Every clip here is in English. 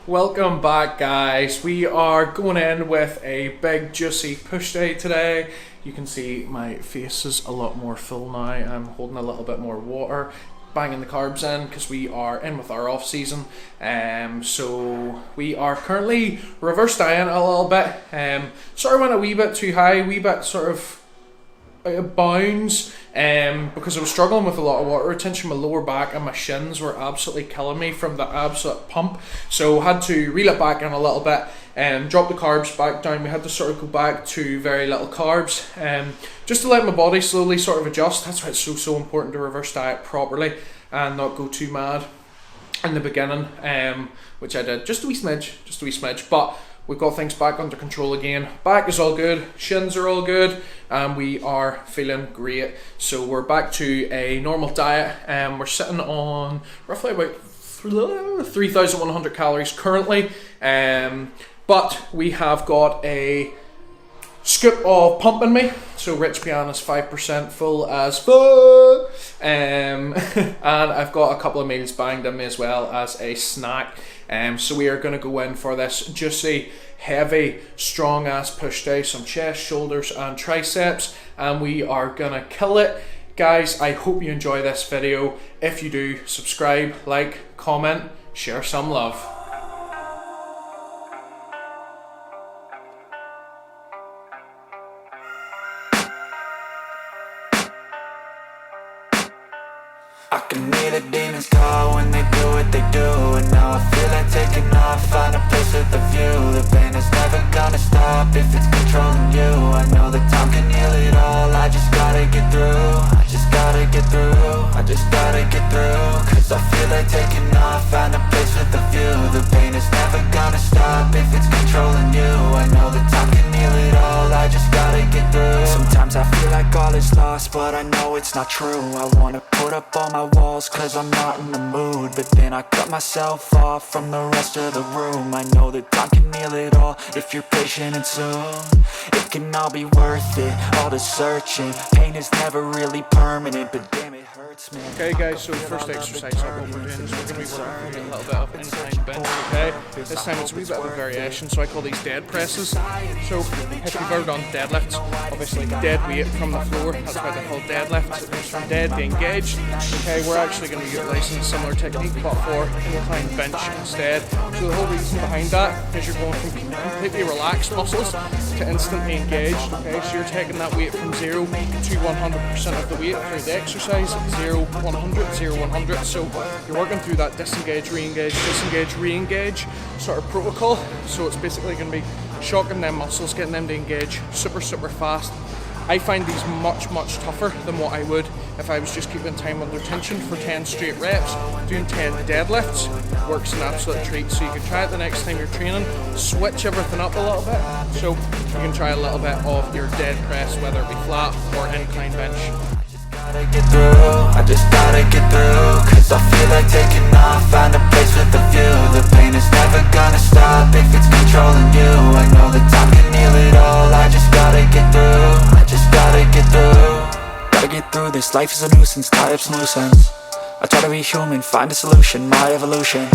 Welcome back, guys. We are going in with a big juicy push day today. You can see my face is a lot more full now. I'm holding a little bit more water, banging the carbs in because we are in with our off season. So we are currently reverse dieting a little bit. Sort of went a wee bit too high, a wee bit sort of out of bounds, because I was struggling with a lot of water retention. My lower back and my shins were absolutely killing me from the absolute pump, so had to reel it back in a little bit and drop the carbs back down. We had to sort of go back to very little carbs, just to let my body slowly sort of adjust. That's why it's so important to reverse diet properly and not go too mad in the beginning, which I did just a wee smidge, but we've got things back under control again. Back is all good, shins are all good, and we are feeling great. So we're back to a normal diet. We're sitting on roughly about 3,100 calories currently, but we have got a scoop of pump in me. So Rich Piana's 5% full as fuck, and I've got a couple of meals banged in me as well as a snack. So we are going to go in for this juicy, heavy, strong ass push day, some chest, shoulders and triceps, and we are going to kill it. Guys, I hope you enjoy this video. If you do, subscribe, like, comment, share some love. I can hear the demons call when they do what they do, and now I feel like taking off, find a place with a view. The pain is never gonna stop if it's controlling you. I know that time can heal it all, I just gotta get through. I just gotta get through, I just gotta get through. Cause I feel like taking off, find a place with a view. The pain is never gonna stop if it's controlling you. I know that time can heal it all, I just gotta get through. Sometimes I feel like all is lost, but I know it's not true. I wanna put up all my walls cause I'm not in the mood, but then I cut myself off from the rest of the room. I know that time can heal it all if you're patient and soon it can all be worth it, all the searching. Pain is never really permanent, but damn it hurts, man. Okay guys, so the first exercise up what we're doing is we're going to be working a little bit of incline bench, okay? This time it's a wee bit of a variation, so I call these dead presses. So if you've ever done deadlifts, obviously dead weight from the floor, that's why they're called deadlifts. It moves from dead to engaged. Okay, we're actually going to be utilising a similar technique but for incline bench instead. So the whole reason behind that is you're going from completely relaxed muscles to instantly engaged. Okay, so you're taking that weight from 0 to 100% of the weight through the exercise. 0, 100, 0, 100. So you're working through that disengage, re-engage sort of protocol. So it's basically going to be shocking them muscles, getting them to engage super fast. I find these much tougher than what I would if I was just keeping time under tension for 10 straight reps. Doing 10 deadlifts works an absolute treat, so you can try it the next time you're training. Switch everything up a little bit, so you can try a little bit of your dead press, whether it be flat or incline bench. I just gotta get through, cause I feel like taking off, find a place with a view. The pain is never gonna stop if it's controlling you. I know that time can heal it all, I just gotta get through. I just gotta get through. Gotta get through this, life is a nuisance, tie up some loose ends. I try to be human, find a solution, my evolution.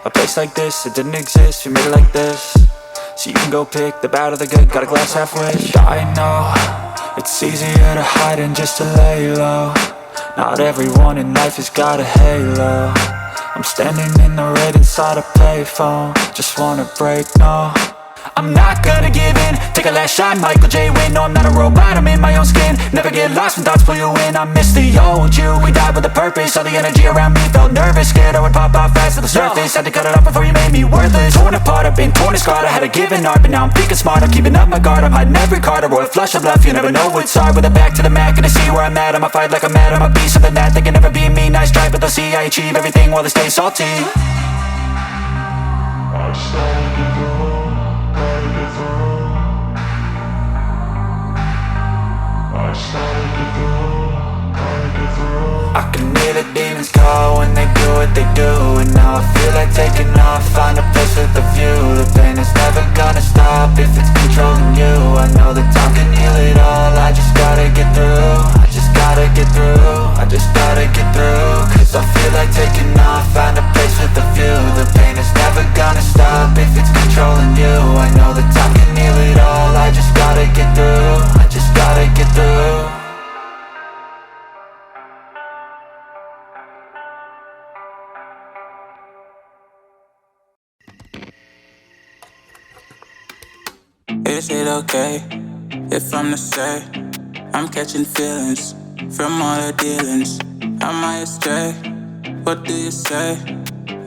A place like this, it didn't exist, we made it like this. So you can go pick the bad or the good, got a glass halfway. I know it's easier to hide than just to lay low. Not everyone in life has got a halo. I'm standing in the red inside a payphone, just wanna break, no. I'm not gonna give in, take a last shot, Michael J. Win. No, I'm not a robot, I'm in my own skin. Never get lost when thoughts pull you in. I miss the old you, we died with a purpose. All the energy around me felt nervous, scared I would pop off fast to the surface. Had to cut it off before you made me worthless. Torn apart, I've been torn and scarred. I had a given art, but now I'm thinking smart. I'm keeping up my guard, I'm hiding every card. A royal flush of left, you never know what's hard. With a back to the mat, gonna see where I'm at. I'ma fight like I'm mad, I'ma be something that they can never be me. Nice try, but they'll see I achieve everything while they stay salty. I just gotta get through. I can hear the demons call when they do what they do, and now I feel like taking off, find a place with a view. The pain is never gonna stop if it's controlling you. I know that time can heal it all, I just gotta get through. I just gotta get through, I just gotta get through. Cause I feel like taking off, find a place with a view. The pain is never gonna stop Is it okay if I'm to say I'm catching feelings from all the dealings? Am I astray? What do you say?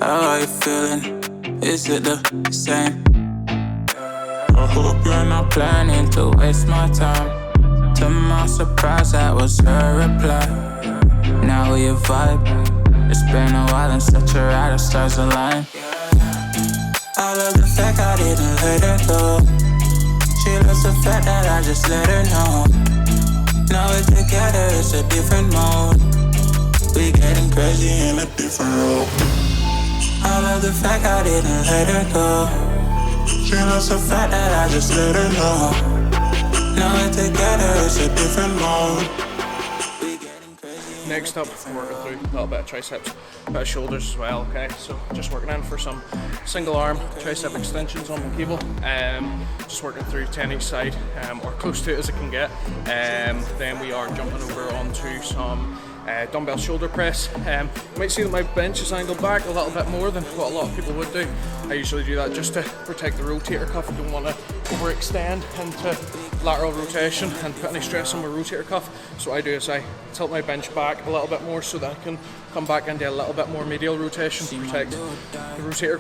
How are you feeling? Is it the same? I hope you're not planning to waste my time. To my surprise, that was her reply. Now we vibe. It's been a while and such a ride, the stars align. I love the fact I didn't let her go. She loves the fact that I just let her know. Now we're together, it's a different mode. We getting crazy in a different role. I love the fact I didn't let her go. She loves the fact that I just let her know. Now we're together, it's a different mode. Next up, we're working through a little bit of triceps, a bit of shoulders as well, okay? So just working in for some single arm tricep extensions on the cable. Just working through 10 each side, or close to it as it can get. Then we are jumping over onto some dumbbell shoulder press. You might see that my bench is angled back a little bit more than what a lot of people would do. I usually do that just to protect the rotator cuff. I don't want to overextend into lateral rotation and put any stress on my rotator cuff. So what I do is I tilt my bench back a little bit more so that I can come back into a little bit more medial rotation to protect the rotator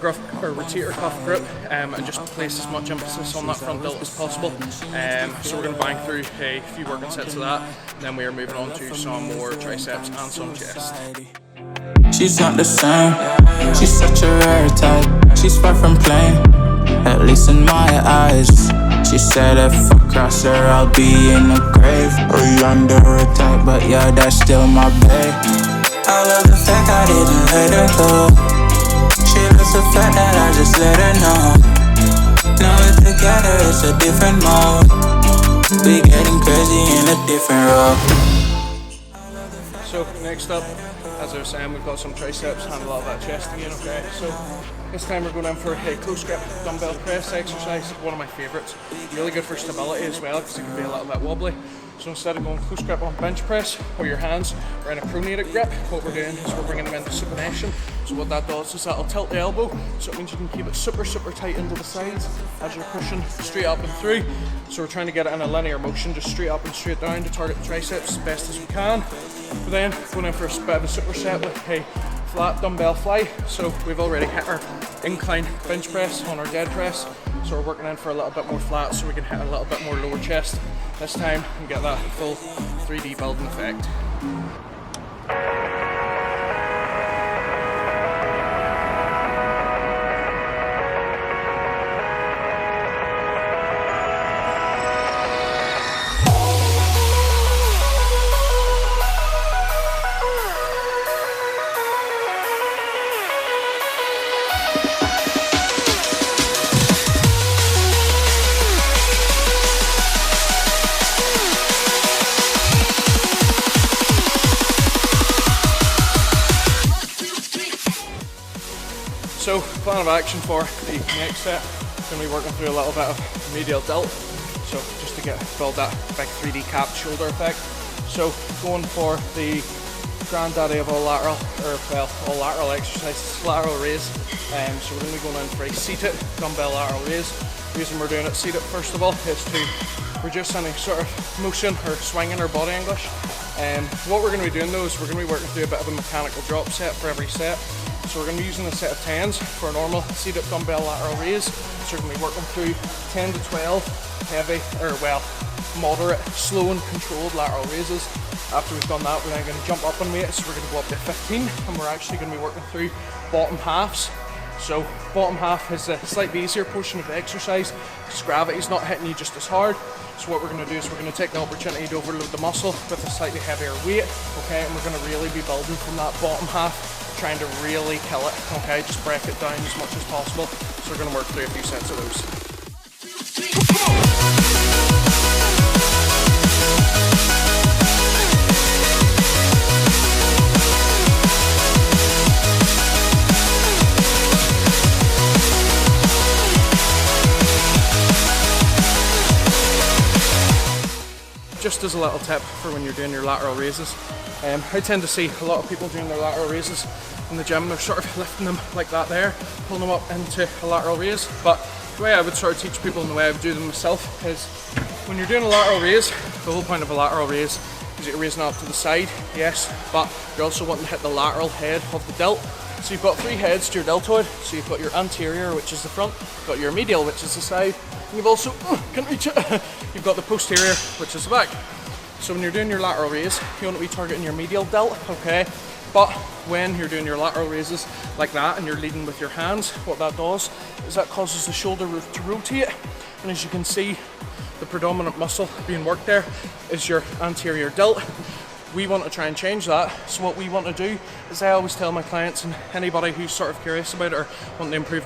cuff grip, and just place as much emphasis on that front delt as possible. So we're going to bang through a few working sets of that, and then we are moving on to some more triceps and some chest. She's not the same, she's such a rare type. She's far from plain, at least in my eyes. She said if I cross her, I'll be in the grave or under attack, but yeah, that's still my bae. I love the fact I didn't let her go. She loves the fact that I just let her know. Now we're together, it's a different mode. We getting crazy in a different role. So next up, as I was saying, we've got some triceps and a lot of that chest again, okay? So this time we're going in for a close grip dumbbell press exercise, one of my favourites. Really good for stability as well because it can be a little bit wobbly. So instead of going close grip on bench press, where your hands are in a pronated grip, what we're doing is we're bringing them into supination. So what that does is that'll tilt the elbow, so it means you can keep it super tight into the sides as you're pushing straight up and through. So we're trying to get it in a linear motion, just straight up and straight down to target the triceps as best as we can. But then going in for a bit of a superset with a flat dumbbell fly. So we've already hit our incline bench press on our dead press. So we're working in for a little bit more flat so we can hit a little bit more lower chest this time and get that full 3D building effect. So, plan of action for the next set, going to be working through a little bit of medial delt, so just to build that big 3D capped shoulder effect. So, going for the granddaddy of all lateral exercises, lateral raise. So we're going to be going in for a seated dumbbell lateral raise. The reason we're doing it seated, first of all, is to reduce any sort of motion or swing in our body English. What we're going to be doing though is we're going to be working through a bit of a mechanical drop set for every set. So we're going to be using a set of 10s for a normal seated dumbbell lateral raise. So we're going to be working through 10 to 12 heavy, moderate, slow and controlled lateral raises. After we've done that, we're then going to jump up in weight. So we're going to go up to 15 and we're actually going to be working through bottom halves. So bottom half is a slightly easier portion of the exercise because gravity's not hitting you just as hard. So what we're going to do is we're going to take the opportunity to overload the muscle with a slightly heavier weight, okay? And we're going to really be building from that bottom half, trying to really kill it, okay? Just break it down as much as possible. So we're going to work through a few sets of those. Just as a little tip for when you're doing your lateral raises, I tend to see a lot of people doing their lateral raises in the gym. They're sort of lifting them like that there, pulling them up into a lateral raise, but the way I would sort of teach people and the way I would do them myself is when you're doing a lateral raise, the whole point of a lateral raise is that you're raising up to the side, yes, but you're also wanting to hit the lateral head of the delt. So you've got three heads to your deltoid. So you've got your anterior, which is the front, you've got your medial, which is the side, and you've also, can't reach it, you've got the posterior, which is the back. So when you're doing your lateral raise, you want to be targeting your medial delt, okay? But when you're doing your lateral raises like that and you're leading with your hands, what that does is that causes the shoulder to rotate. And as you can see, the predominant muscle being worked there is your anterior delt. We want to try and change that. So what we want to do is, I always tell my clients and anybody who's sort of curious about it or want to improve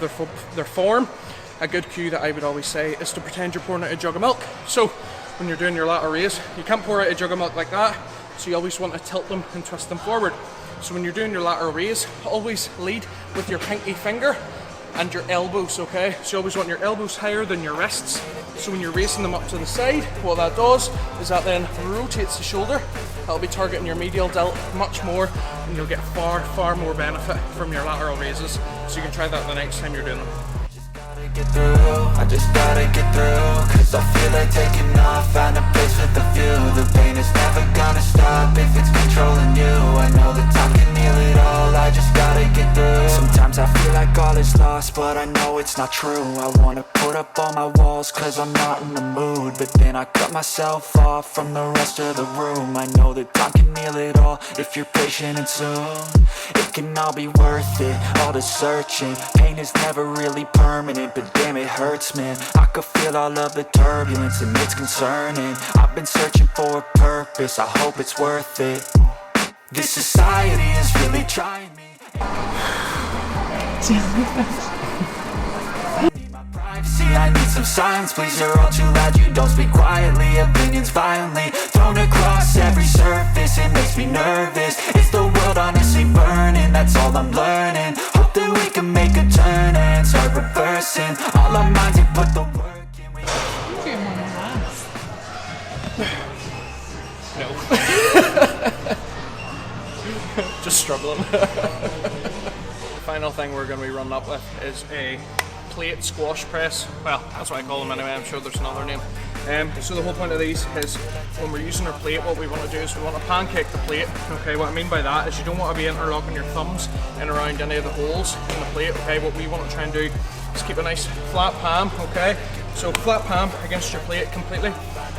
their form, a good cue that I would always say is to pretend you're pouring out a jug of milk. So when you're doing your lateral raise, you can't pour out a jug of milk like that. So you always want to tilt them and twist them forward. So when you're doing your lateral raise, always lead with your pinky finger and your elbows, okay? So you always want your elbows higher than your wrists. So when you're raising them up to the side, what that does is that then rotates the shoulder. That'll be targeting your medial delt much more, and you'll get far more benefit from your lateral raises. So you can try that the next time you're doing them. I just gotta get through, cause I feel like taking off, find a place with a view. The pain is never gonna stop if it's controlling you. I know that time can heal it all, I just gotta get through. Sometimes I feel like all is lost, but I know it's not true. I wanna put up all my walls cause I'm not in the mood, but then I cut myself off from the rest of the room. I know that time can heal it all if you're patient, and soon it can all be worth it, all the searching. Pain is never really permanent, but damn it hurts, man. I could feel all of the turbulence and it's concerning. I've been searching for a purpose, I hope it's worth it. This society is really trying me. I need some silence, please, you're all too loud. You don't speak quietly, opinions violently thrown across every surface. It makes me nervous, is the world honestly burning? That's all I'm learning. Hope that we can make a turn and start reversing all our minds and put the work in. No. Just struggling. The final thing we're going to be running up with is a plate squash press. Well, that's what I call them anyway, I'm sure there's another name. So the whole point of these is, when we're using our plate, what we want to do is we want to pancake the plate. Okay, what I mean by that is you don't want to be interlocking your thumbs in around any of the holes in the plate. Okay, what we want to try and do is keep a nice flat palm. Okay, so flat palm against your plate completely.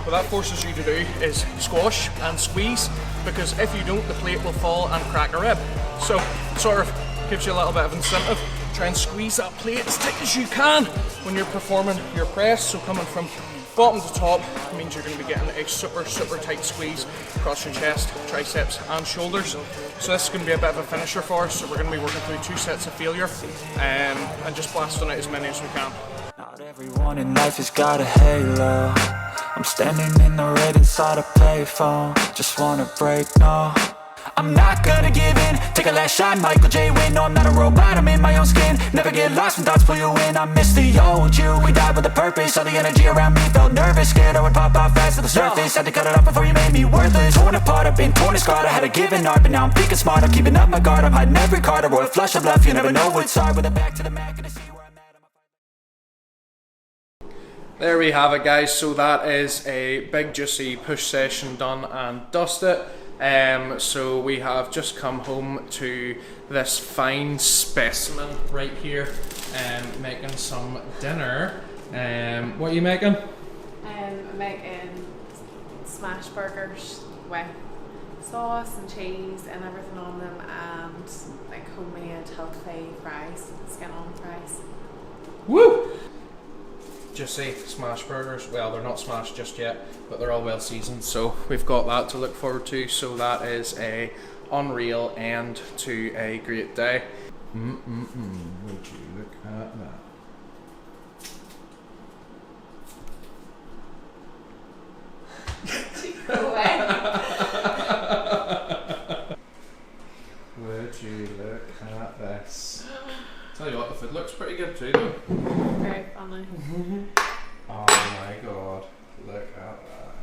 What that forces you to do is squash and squeeze, because if you don't, the plate will fall and crack a rib. So it sort of gives you a little bit of incentive. Try and squeeze that plate as tight as you can when you're performing your press. So coming from bottom to top means you're going to be getting a super tight squeeze across your chest, triceps and shoulders. So this is going to be a bit of a finisher for us. So we're going to be working through 2 sets of failure and just blasting out as many as we can. Not everyone in life has got a halo. I'm standing in the red inside a payphone. Just wanna break, no, I'm not gonna give in. Take a last shot, Michael J. Win. No, I'm not a robot, I'm in my own skin. Never get lost when thoughts pull you in. I miss the old you, we died with a purpose. All the energy around me felt nervous, scared I would pop out fast to the surface. Had to cut it off before you made me worthless. Torn apart, I've been torn and scarred. I had a given art, but now I'm thinking smart. I'm keeping up my guard, I'm hiding every card. A royal flush of love, you never know what's hard. With a back to the mat, gonna see where I'm at. There we have it, guys. So that is a big juicy push session done and dusted. So we have just come home to this fine specimen right here, making some dinner. What are you making? I'm making smash burgers with sauce and cheese and everything on them, and like homemade healthy fries, skin on fries. Woo! Juicy smash burgers. Well, they're not smashed just yet, but they're all well seasoned, so we've got that to look forward to. So that is a unreal end to a great day. Would you look at that? Go away. Would you look at this? Tell you what, the food looks pretty good too, though. Very funny. Oh my god, look at that.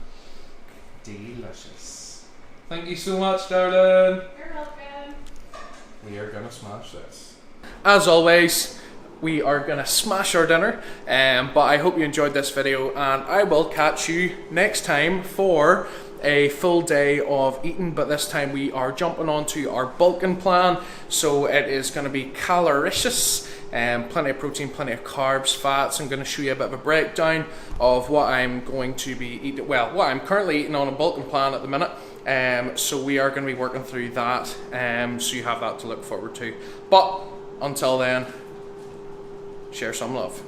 Delicious. Thank you so much, darling. You're welcome. We are gonna smash this. As always, we are gonna smash our dinner. But I hope you enjoyed this video, and I will catch you next time for a full day of eating. But this time we are jumping on to our bulking plan, so it is going to be caloricious, plenty of protein, plenty of carbs, fats. I'm going to show you a bit of a breakdown of what I'm going to be eating, well, what I'm currently eating on a bulking plan at the minute. So we are going to be working through that, so you have that to look forward to. But until then, share some love.